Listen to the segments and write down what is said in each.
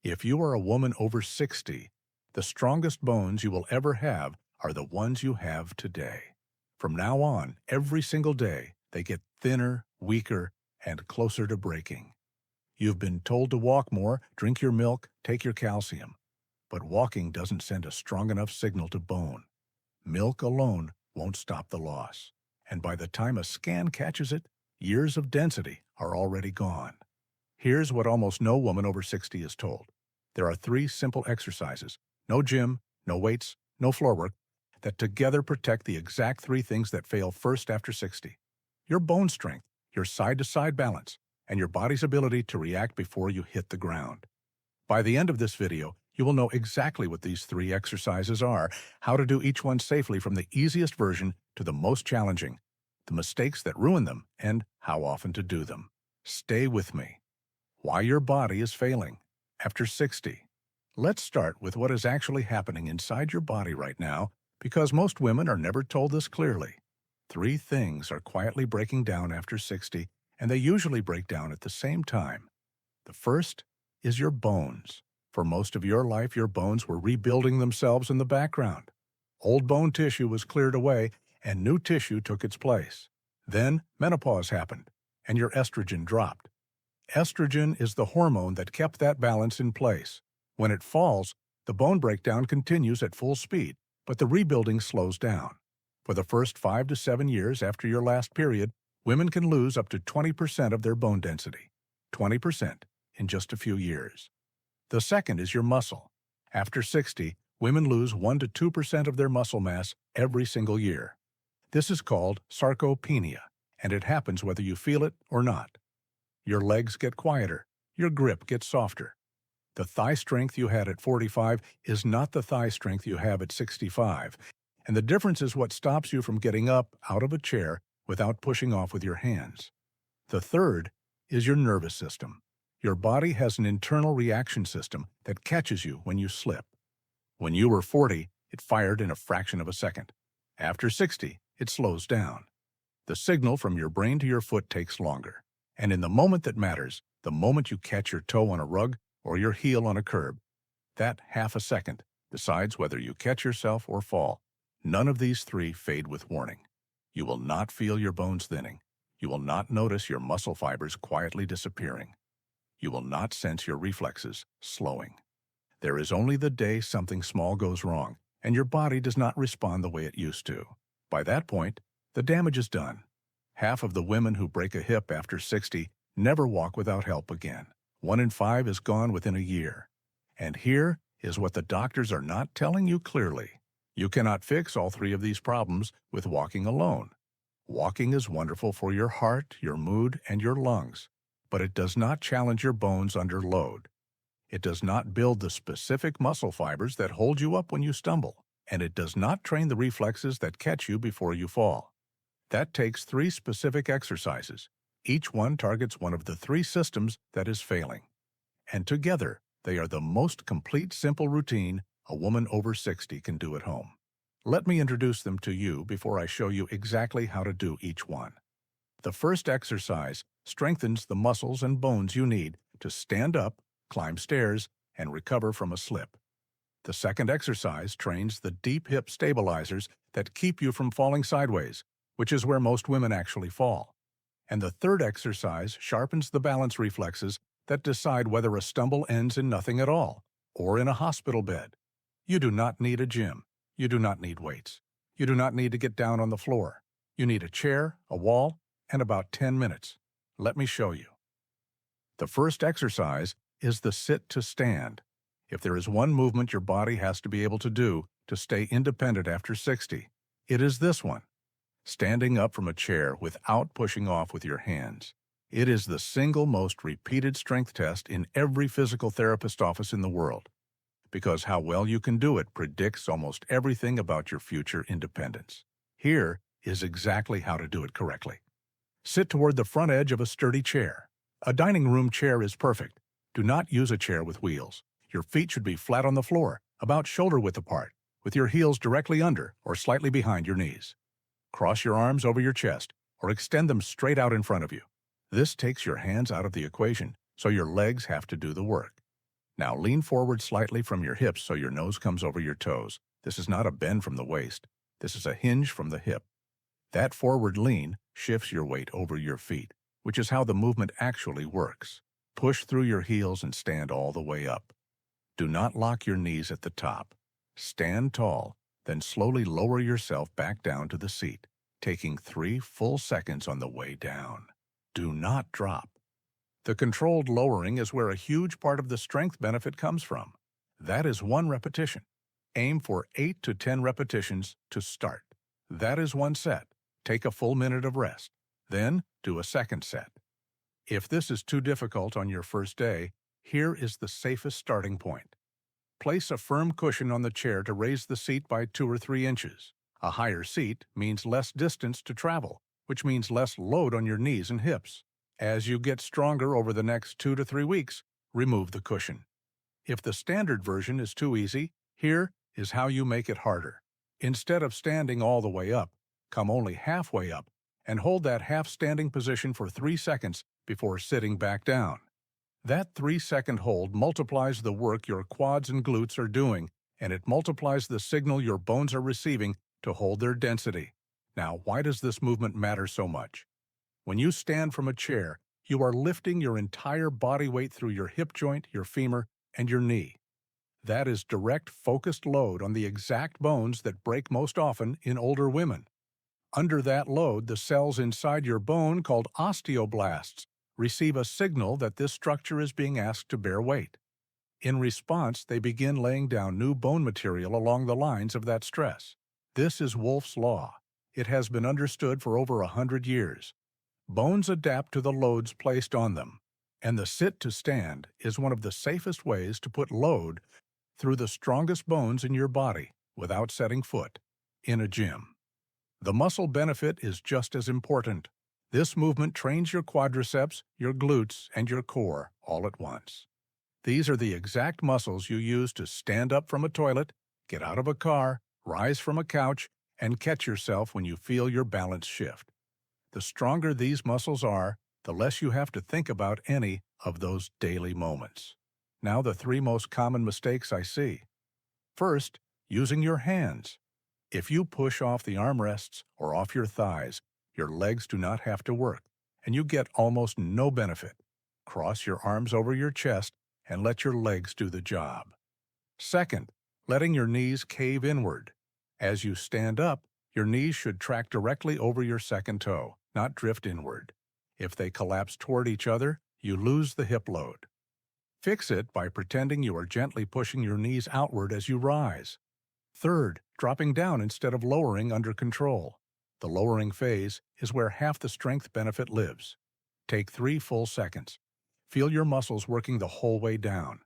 If you are a woman over 60, the strongest bones you will ever have are the ones you have today. From now on, every single day, they get thinner, weaker, and closer to breaking. You've been told to walk more, drink your milk, take your calcium. But walking doesn't send a strong enough signal to bone. Milk alone won't stop the loss. And by the time a scan catches it, years of density are already gone. Here's what almost no woman over 60 is told. There are 3 simple exercises, no gym, no weights, no floor work, that together protect the exact 3 things that fail first after 60. Your bone strength, your side-to-side balance, and your body's ability to react before you hit the ground. By the end of this video, you will know exactly what these 3 exercises are, how to do each one safely from the easiest version to the most challenging, the mistakes that ruin them, and how often to do them. Stay with me. Why your body is failing after 60. Let's start with what is actually happening inside your body right now, because most women are never told this clearly. 3 things are quietly breaking down after 60, and they usually break down at the same time. The first is your bones. For most of your life, your bones were rebuilding themselves in the background. Old bone tissue was cleared away, and new tissue took its place. Then menopause happened, and your estrogen dropped. Estrogen is the hormone that kept that balance in place. When it falls, the bone breakdown continues at full speed, but the rebuilding slows down. For the first 5 to 7 years after your last period, women can lose up to 20% of their bone density. 20% in just a few years. The second is your muscle. After 60, women lose 1 to 2% of their muscle mass every single year. This is called sarcopenia, and it happens whether you feel it or not. Your legs get quieter, your grip gets softer. The thigh strength you had at 45 is not the thigh strength you have at 65, and the difference is what stops you from getting up out of a chair without pushing off with your hands. The third is your nervous system. Your body has an internal reaction system that catches you when you slip. When you were 40, it fired in a fraction of a second. After 60, it slows down. The signal from your brain to your foot takes longer. And in the moment that matters, the moment you catch your toe on a rug or your heel on a curb, that half a second decides whether you catch yourself or fall. None of these 3 fade with warning. You will not feel your bones thinning. You will not notice your muscle fibers quietly disappearing. You will not sense your reflexes slowing. There is only the day something small goes wrong, and your body does not respond the way it used to. By that point, the damage is done. Half of the women who break a hip after 60 never walk without help again. 1 in 5 is gone within a year. And here is what the doctors are not telling you clearly. You cannot fix all 3 of these problems with walking alone. Walking is wonderful for your heart, your mood, and your lungs, but it does not challenge your bones under load. It does not build the specific muscle fibers that hold you up when you stumble, and it does not train the reflexes that catch you before you fall. That takes 3 specific exercises. Each one targets one of the 3 systems that is failing. And together, they are the most complete simple routine a woman over 60 can do at home. Let me introduce them to you before I show you exactly how to do each one. The first exercise strengthens the muscles and bones you need to stand up, climb stairs, and recover from a slip. The second exercise trains the deep hip stabilizers that keep you from falling sideways, which is where most women actually fall. And the third exercise sharpens the balance reflexes that decide whether a stumble ends in nothing at all, or in a hospital bed. You do not need a gym. You do not need weights. You do not need to get down on the floor. You need a chair, a wall, and about 10 minutes. Let me show you. The first exercise is the sit to stand. If there is one movement your body has to be able to do to stay independent after 60, it is this one. Standing up from a chair without pushing off with your hands. It is the single most repeated strength test in every physical therapist office in the world, because how well you can do it predicts almost everything about your future independence. Here is exactly how to do it correctly. Sit toward the front edge of a sturdy chair. A dining room chair is perfect. Do not use a chair with wheels. Your feet should be flat on the floor, about shoulder width apart, with your heels directly under or slightly behind your knees. Cross your arms over your chest or extend them straight out in front of you. This takes your hands out of the equation, so your legs have to do the work. Now lean forward slightly from your hips so your nose comes over your toes. This is not a bend from the waist. This is a hinge from the hip. That forward lean shifts your weight over your feet, which is how the movement actually works. Push through your heels and stand all the way up. Do not lock your knees at the top. Stand tall, then slowly lower yourself back down to the seat, taking 3 full seconds on the way down. Do not drop. The controlled lowering is where a huge part of the strength benefit comes from. That is 1 repetition. Aim for 8 to 10 repetitions to start. That is 1 set. Take a full minute of rest. Then do a second set. If this is too difficult on your first day, here is the safest starting point. Place a firm cushion on the chair to raise the seat by 2 or 3 inches. A higher seat means less distance to travel, which means less load on your knees and hips. As you get stronger over the next 2 to 3 weeks, remove the cushion. If the standard version is too easy, here is how you make it harder. Instead of standing all the way up, come only halfway up and hold that half-standing position for 3 seconds before sitting back down. That 3-second hold multiplies the work your quads and glutes are doing, and it multiplies the signal your bones are receiving to hold their density. Now, why does this movement matter so much? When you stand from a chair, you are lifting your entire body weight through your hip joint, your femur, and your knee. That is direct, focused load on the exact bones that break most often in older women. Under that load, the cells inside your bone, called osteoblasts, receive a signal that this structure is being asked to bear weight. In response, they begin laying down new bone material along the lines of that stress. This is Wolff's Law. It has been understood for over 100 years. Bones adapt to the loads placed on them, and the sit to stand is one of the safest ways to put load through the strongest bones in your body without setting foot in a gym. The muscle benefit is just as important. This movement trains your quadriceps, your glutes, and your core all at once. These are the exact muscles you use to stand up from a toilet, get out of a car, rise from a couch, and catch yourself when you feel your balance shift. The stronger these muscles are, the less you have to think about any of those daily moments. Now the 3 most common mistakes I see. First, using your hands. If you push off the armrests or off your thighs, your legs do not have to work, and you get almost no benefit. Cross your arms over your chest and let your legs do the job. Second, letting your knees cave inward. As you stand up, your knees should track directly over your second toe, not drift inward. If they collapse toward each other, you lose the hip load. Fix it by pretending you are gently pushing your knees outward as you rise. Third, dropping down instead of lowering under control. The lowering phase is where half the strength benefit lives. Take 3 full seconds. Feel your muscles working the whole way down.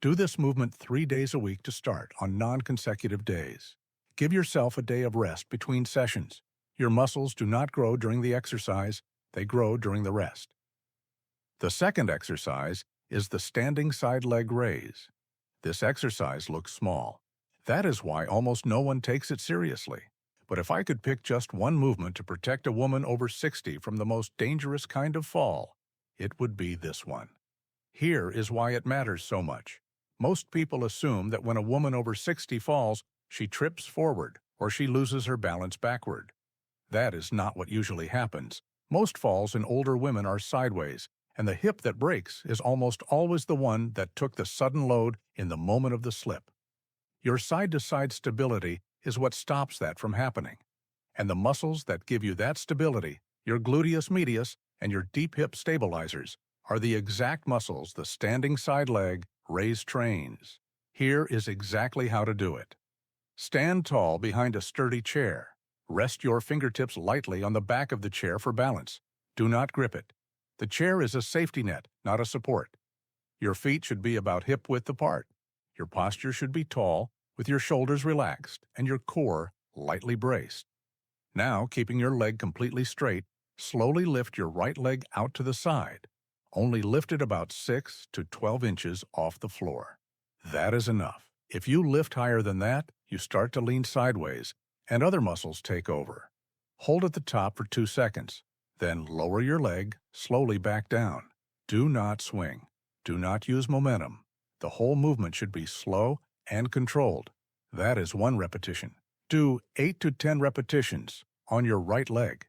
Do this movement 3 days a week to start on non-consecutive days. Give yourself a day of rest between sessions. Your muscles do not grow during the exercise, they grow during the rest. The second exercise is the standing side leg raise. This exercise looks small. That is why almost no one takes it seriously. But if I could pick just one movement to protect a woman over 60 from the most dangerous kind of fall, it would be this one. Here is why it matters so much. Most people assume that when a woman over 60 falls, she trips forward or she loses her balance backward. That is not what usually happens. Most falls in older women are sideways, and the hip that breaks is almost always the one that took the sudden load in the moment of the slip. Your side-to-side stability is what stops that from happening. And the muscles that give you that stability, your gluteus medius and your deep hip stabilizers, are the exact muscles the standing side leg raise trains. Here is exactly how to do it. Stand tall behind a sturdy chair. Rest your fingertips lightly on the back of the chair for balance. Do not grip it. The chair is a safety net, not a support. Your feet should be about hip-width apart. Your posture should be tall, with your shoulders relaxed and your core lightly braced. Now, keeping your leg completely straight, slowly lift your right leg out to the side. Only lift it about 6 to 12 inches off the floor. That is enough. If you lift higher than that, you start to lean sideways, and other muscles take over. Hold at the top for 2 seconds. Then lower your leg slowly back down. Do not swing. Do not use momentum. The whole movement should be slow and controlled. That is 1 repetition. Do 8 to 10 repetitions on your right leg.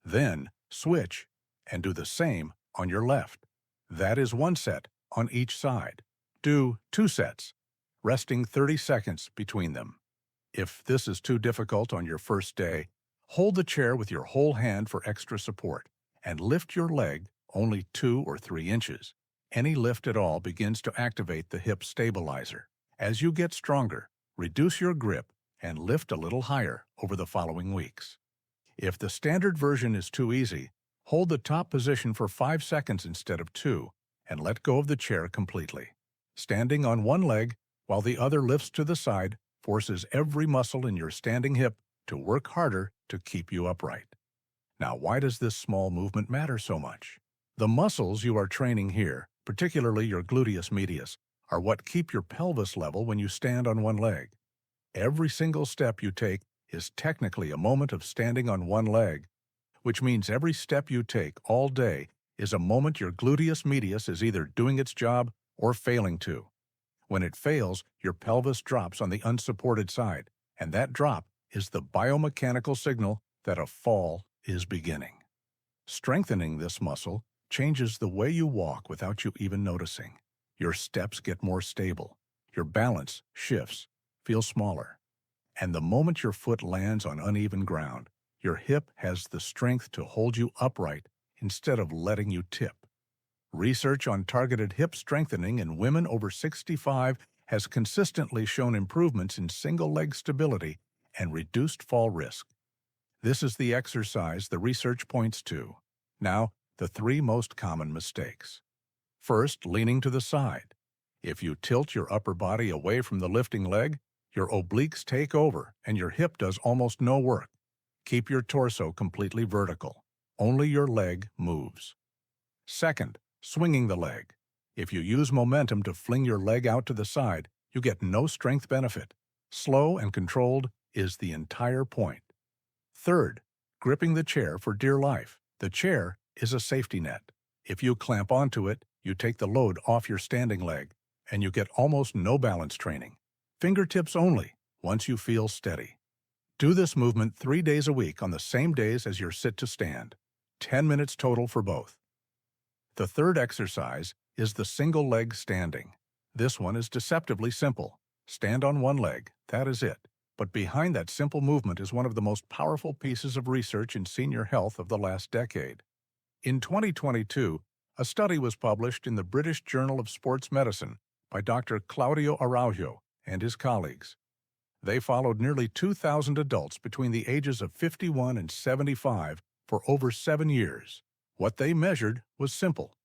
Then switch and do the same on your left. That is 1 set on each side. Do 2 sets, resting 30 seconds between them. If this is too difficult on your first day, hold the chair with your whole hand for extra support and lift your leg only 2 or 3 inches. Any lift at all begins to activate the hip stabilizer. As you get stronger, reduce your grip and lift a little higher over the following weeks. If the standard version is too easy, hold the top position for 5 seconds instead of 2 and let go of the chair completely. Standing on one leg while the other lifts to the side forces every muscle in your standing hip to work harder to keep you upright. Now, why does this small movement matter so much? The muscles you are training here, particularly your gluteus medius, are what keep your pelvis level when you stand on one leg. Every single step you take is technically a moment of standing on one leg, which means every step you take all day is a moment your gluteus medius is either doing its job or failing to. When it fails, your pelvis drops on the unsupported side, and that drop is the biomechanical signal that a fall is beginning. Strengthening this muscle changes the way you walk without you even noticing. Your steps get more stable, your balance shifts, feels smaller, and the moment your foot lands on uneven ground, your hip has the strength to hold you upright instead of letting you tip. Research on targeted hip strengthening in women over 65 has consistently shown improvements in single-leg stability and reduced fall risk. This is the exercise the research points to. Now, the 3 most common mistakes. First, leaning to the side. If you tilt your upper body away from the lifting leg, your obliques take over and your hip does almost no work. Keep your torso completely vertical. Only your leg moves. Second, swinging the leg. If you use momentum to fling your leg out to the side, you get no strength benefit. Slow and controlled is the entire point. Third, gripping the chair for dear life. The chair is a safety net. If you clamp onto it, you take the load off your standing leg, and you get almost no balance training. Fingertips only, once you feel steady. Do this movement 3 days a week on the same days as your sit to stand. 10 minutes total for both. The third exercise is the single leg standing. This one is deceptively simple. Stand on one leg, that is it. But behind that simple movement is one of the most powerful pieces of research in senior health of the last decade. In 2022, a study was published in the British Journal of Sports Medicine by Dr. Claudio Araujo and his colleagues. They followed nearly 2,000 adults between the ages of 51 and 75 for over 7 years. What they measured was simple.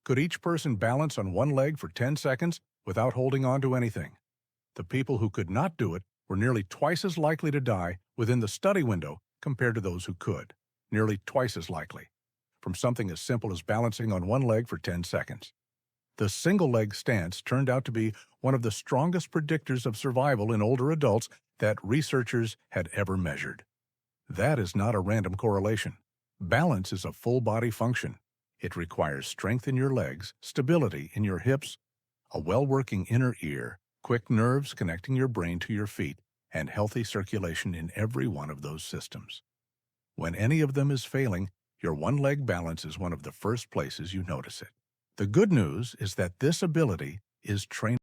Could each person balance on one leg for 10 seconds without holding on to anything? The people who could not do it were nearly twice as likely to die within the study window compared to those who could. Nearly twice as likely, from something as simple as balancing on one leg for 10 seconds. The single-leg stance turned out to be one of the strongest predictors of survival in older adults that researchers had ever measured. That is not a random correlation. Balance is a full-body function. It requires strength in your legs, stability in your hips, a well-working inner ear, quick nerves connecting your brain to your feet, and healthy circulation in every one of those systems. When any of them is failing, your one-leg balance is one of the first places you notice it. The good news is that this ability is trainable.